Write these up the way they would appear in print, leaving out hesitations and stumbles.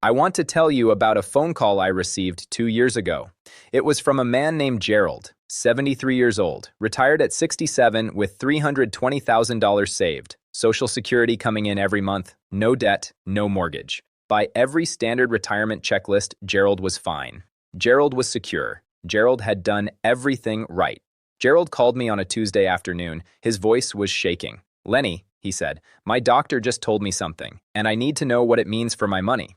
I want to tell you about a phone call I received 2 years ago. It was from a man named Gerald, 73 years old, retired at 67 with $320,000 saved, Social Security coming in every month, no debt, no mortgage. By every standard retirement checklist, Gerald was fine. Gerald was secure. Gerald had done everything right. Gerald called me on a Tuesday afternoon. His voice was shaking. "Lenny," he said, "my doctor just told me something, and I need to know what it means for my money."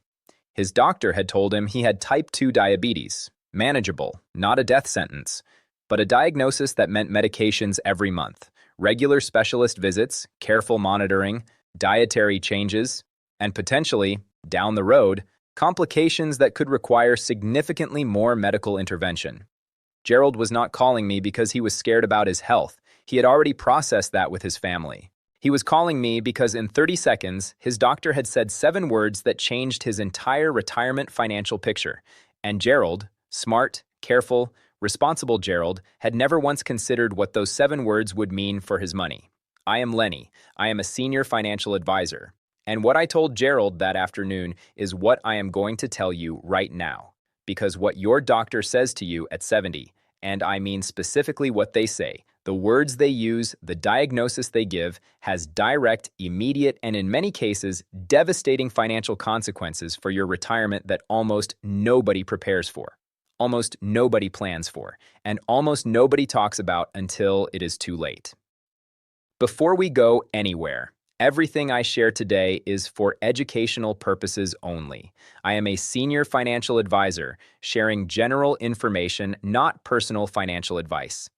His doctor had told him he had type 2 diabetes, manageable, not a death sentence, but a diagnosis that meant medications every month, regular specialist visits, careful monitoring, dietary changes, and potentially, down the road, complications that could require significantly more medical intervention. Gerald was not calling me because he was scared about his health. He had already processed that with his family. He was calling me because in 30 seconds, his doctor had said 7 words that changed his entire retirement financial picture. And Gerald, smart, careful, responsible Gerald, had never once considered what those 7 words would mean for his money. "I am Lenny. I am a senior financial advisor." And what I told Gerald that afternoon is what I am going to tell you right now. Because what your doctor says to you at 70, and I mean specifically what they say, the words they use, the diagnosis they give, has direct, immediate, and in many cases, devastating financial consequences for your retirement that almost nobody prepares for, almost nobody plans for, and almost nobody talks about until it is too late. Before we go anywhere, everything I share today is for educational purposes only. I am a senior financial advisor sharing general information, not personal financial advice.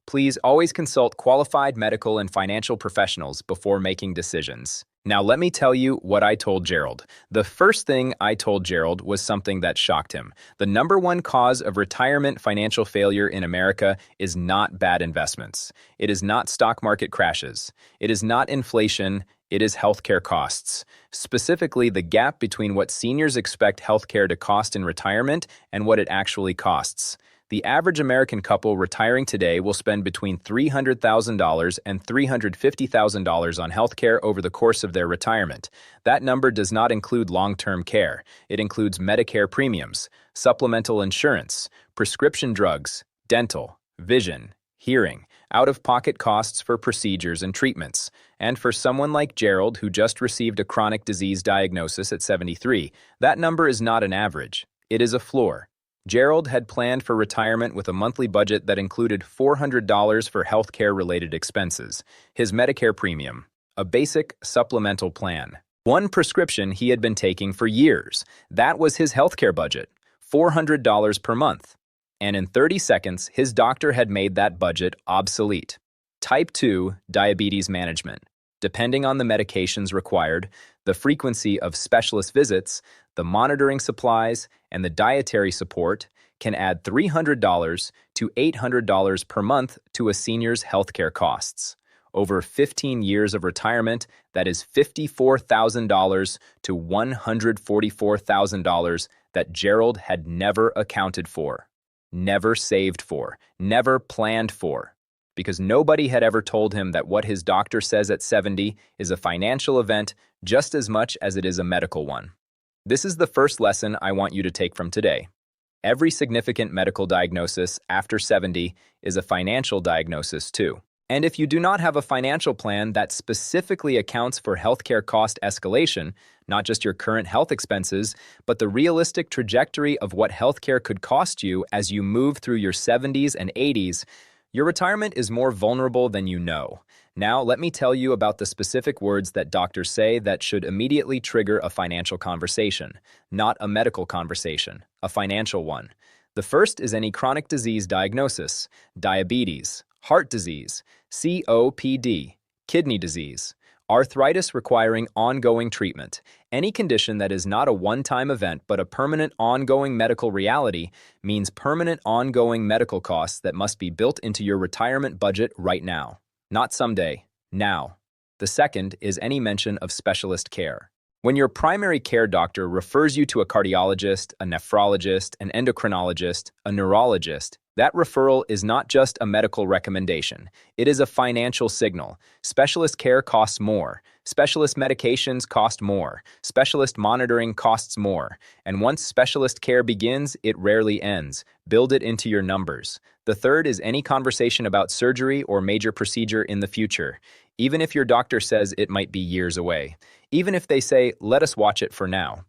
Please always consult qualified medical and financial professionals before making decisions. Now let me tell you what I told Gerald. The first thing I told Gerald was something that shocked him. The number one cause of retirement financial failure in America is not bad investments. It is not stock market crashes. It is not inflation. It is healthcare costs. Specifically, the gap between what seniors expect healthcare to cost in retirement and what it actually costs. The average American couple retiring today will spend between $300,000 and $350,000 on healthcare over the course of their retirement. That number does not include long-term care. It includes Medicare premiums, supplemental insurance, prescription drugs, dental, vision, hearing, out-of-pocket costs for procedures and treatments. And for someone like Gerald, who just received a chronic disease diagnosis at 73, that number is not an average. It is a floor. Gerald had planned for retirement with a monthly budget that included $400 for healthcare-related expenses, his Medicare premium, a basic supplemental plan, one prescription he had been taking for years. That was his healthcare budget, $400 per month. And in 30 seconds, his doctor had made that budget obsolete. Type 2 diabetes management. Depending on the medications required, the frequency of specialist visits, the monitoring supplies, and the dietary support can add $300 to $800 per month to a senior's healthcare costs. Over 15 years of retirement, that is $54,000 to $144,000 that Gerald had never accounted for, never saved for, never planned for. Because nobody had ever told him that what his doctor says at 70 is a financial event just as much as it is a medical one. This is the first lesson I want you to take from today. Every significant medical diagnosis after 70 is a financial diagnosis too. And if you do not have a financial plan that specifically accounts for healthcare cost escalation, not just your current health expenses, but the realistic trajectory of what healthcare could cost you as you move through your 70s and 80s, your retirement is more vulnerable than you know. Now, let me tell you about the specific words that doctors say that should immediately trigger a financial conversation, not a medical conversation, a financial one. The first is any chronic disease diagnosis, diabetes, heart disease, COPD, kidney disease, arthritis requiring ongoing treatment. Any condition that is not a one-time event but a permanent ongoing medical reality means permanent ongoing medical costs that must be built into your retirement budget right now. Not someday, now. The second is any mention of specialist care. When your primary care doctor refers you to a cardiologist, a nephrologist, an endocrinologist, a neurologist, that referral is not just a medical recommendation. It is a financial signal. Specialist care costs more. Specialist medications cost more. Specialist monitoring costs more. And once specialist care begins, it rarely ends. Build it into your numbers. The third is any conversation about surgery or major procedure in the future, even if your doctor says it might be years away. Even if they say, let us watch it for now.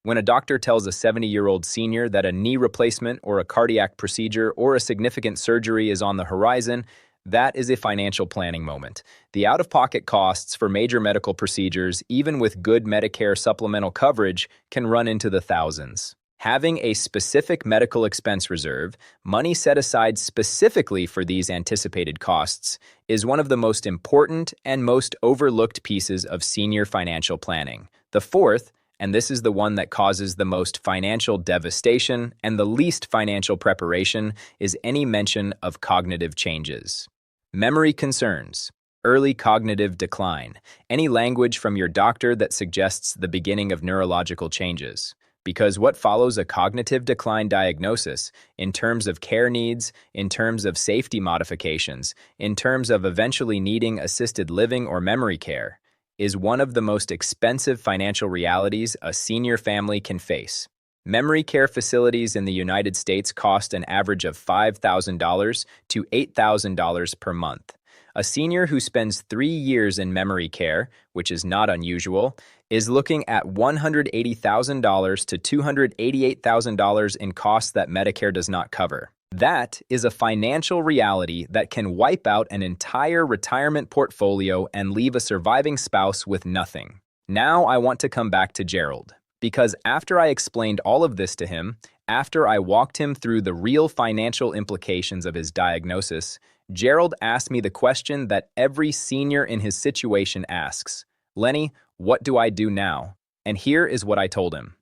When a doctor tells a 70-year-old senior that a knee replacement or a cardiac procedure or a significant surgery is on the horizon, that is a financial planning moment. The out-of-pocket costs for major medical procedures, even with good Medicare supplemental coverage, can run into the thousands. Having a specific medical expense reserve, money set aside specifically for these anticipated costs, is one of the most important and most overlooked pieces of senior financial planning. The fourth, and this is the one that causes the most financial devastation and the least financial preparation, is any mention of cognitive changes. Memory concerns, early cognitive decline, any language from your doctor that suggests the beginning of neurological changes. Because what follows a cognitive decline diagnosis, in terms of care needs, in terms of safety modifications, in terms of eventually needing assisted living or memory care, is one of the most expensive financial realities a senior family can face. Memory care facilities in the United States cost an average of $5,000 to $8,000 per month. A senior who spends 3 years in memory care, which is not unusual, is looking at $180,000 to $288,000 in costs that Medicare does not cover. That is a financial reality that can wipe out an entire retirement portfolio and leave a surviving spouse with nothing. Now I want to come back to Gerald, because after I explained all of this to him, after I walked him through the real financial implications of his diagnosis, Gerald asked me the question that every senior in his situation asks. Lenny, what do I do now? And here is what I told him.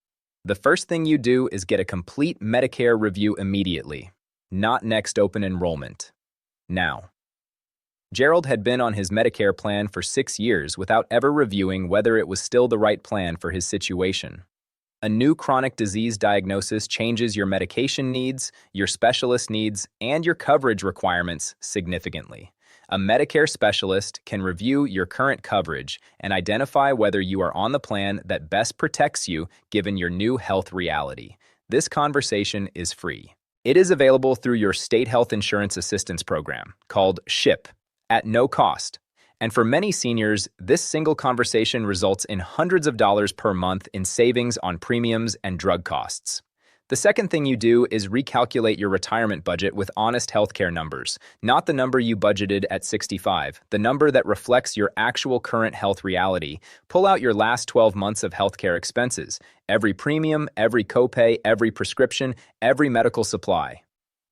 The first thing you do is get a complete Medicare review immediately, not next open enrollment. Now. Gerald had been on his Medicare plan for 6 years without ever reviewing whether it was still the right plan for his situation. A new chronic disease diagnosis changes your medication needs, your specialist needs, and your coverage requirements significantly. A Medicare specialist can review your current coverage and identify whether you are on the plan that best protects you given your new health reality. This conversation is free. It is available through your state health insurance assistance program, called SHIP, at no cost. And for many seniors, this single conversation results in hundreds of dollars per month in savings on premiums and drug costs. The second thing you do is recalculate your retirement budget with honest healthcare numbers, not the number you budgeted at 65, the number that reflects your actual current health reality. Pull out your last 12 months of healthcare expenses, every premium, every copay, every prescription, every medical supply.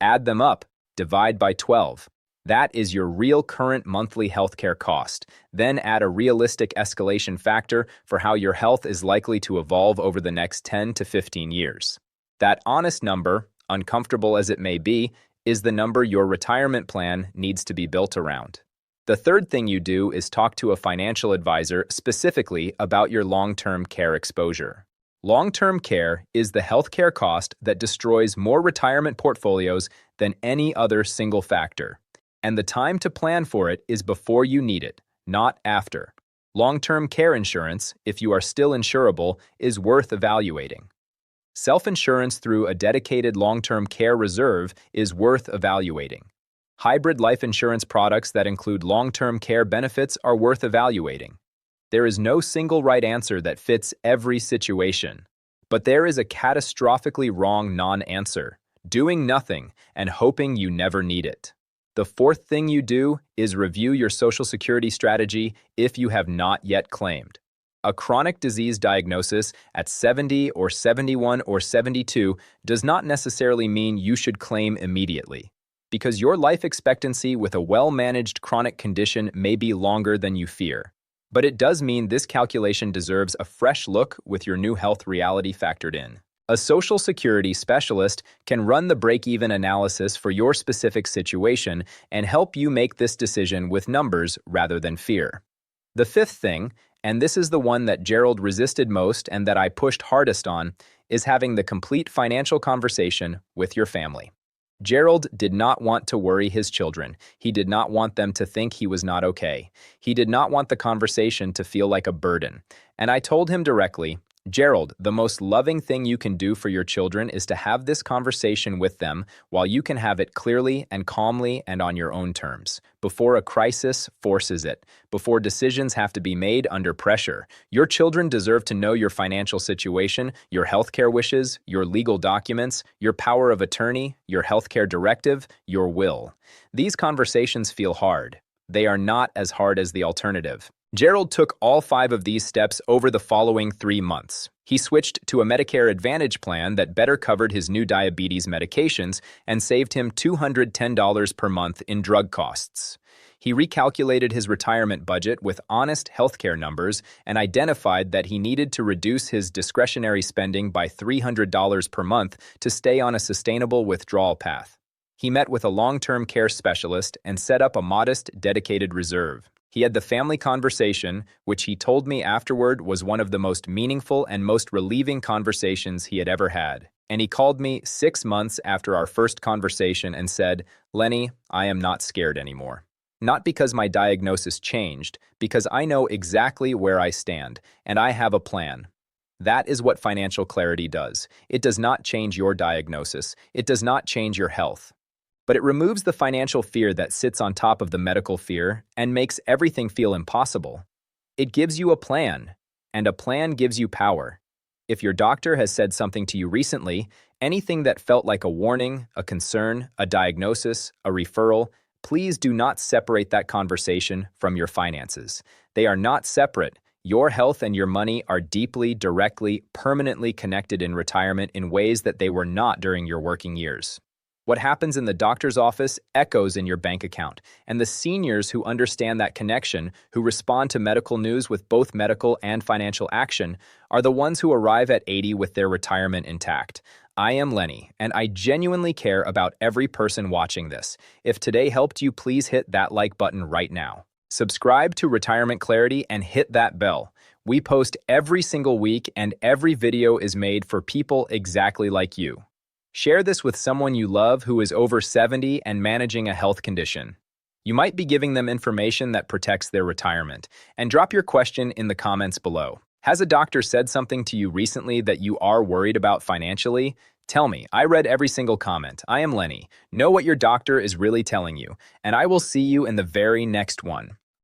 Add them up, divide by 12. That is your real current monthly healthcare cost. Then add a realistic escalation factor for how your health is likely to evolve over the next 10 to 15 years. That honest number, uncomfortable as it may be, is the number your retirement plan needs to be built around. The third thing you do is talk to a financial advisor specifically about your long-term care exposure. Long-term care is the healthcare cost that destroys more retirement portfolios than any other single factor. And the time to plan for it is before you need it, not after. Long-term care insurance, if you are still insurable, is worth evaluating. Self-insurance through a dedicated long-term care reserve is worth evaluating. Hybrid life insurance products that include long-term care benefits are worth evaluating. There is no single right answer that fits every situation. But there is a catastrophically wrong non-answer, doing nothing and hoping you never need it. The fourth thing you do is review your Social Security strategy if you have not yet claimed. A chronic disease diagnosis at 70 or 71 or 72 does not necessarily mean you should claim immediately, because your life expectancy with a well-managed chronic condition may be longer than you fear. But it does mean this calculation deserves a fresh look with your new health reality factored in. A Social Security specialist can run the break-even analysis for your specific situation and help you make this decision with numbers rather than fear. The fifth thing, and this is the one that Gerald resisted most and that I pushed hardest on, is having the complete financial conversation with your family. Gerald did not want to worry his children. He did not want them to think he was not okay. He did not want the conversation to feel like a burden. And I told him directly, Gerald, the most loving thing you can do for your children is to have this conversation with them while you can have it clearly and calmly and on your own terms, before a crisis forces it, before decisions have to be made under pressure. Your children deserve to know your financial situation, your healthcare wishes, your legal documents, your power of attorney, your healthcare directive, your will. These conversations feel hard. They are not as hard as the alternative. Gerald took all 5 of these steps over the following 3 months. He switched to a Medicare Advantage plan that better covered his new diabetes medications and saved him $210 per month in drug costs. He recalculated his retirement budget with honest healthcare numbers and identified that he needed to reduce his discretionary spending by $300 per month to stay on a sustainable withdrawal path. He met with a long-term care specialist and set up a modest, dedicated reserve. He had the family conversation, which he told me afterward was one of the most meaningful and most relieving conversations he had ever had. And he called me 6 months after our first conversation and said, Lenny, I am not scared anymore. Not because my diagnosis changed, because I know exactly where I stand, and I have a plan. That is what financial clarity does. It does not change your diagnosis. It does not change your health. But it removes the financial fear that sits on top of the medical fear and makes everything feel impossible. It gives you a plan, and a plan gives you power. If your doctor has said something to you recently, anything that felt like a warning, a concern, a diagnosis, a referral, please do not separate that conversation from your finances. They are not separate. Your health and your money are deeply, directly, permanently connected in retirement in ways that they were not during your working years. What happens in the doctor's office echoes in your bank account, and the seniors who understand that connection, who respond to medical news with both medical and financial action, are the ones who arrive at 80 with their retirement intact. I am Lenny, and I genuinely care about every person watching this. If today helped you, please hit that like button right now. Subscribe to Retirement Clarity and hit that bell. We post every single week, and every video is made for people exactly like you. Share this with someone you love who is over 70 and managing a health condition. You might be giving them information that protects their retirement. And drop your question in the comments below. Has a doctor said something to you recently that you are worried about financially? Tell me. I read every single comment. I am Lenny. Know what your doctor is really telling you, and I will see you in the very next one.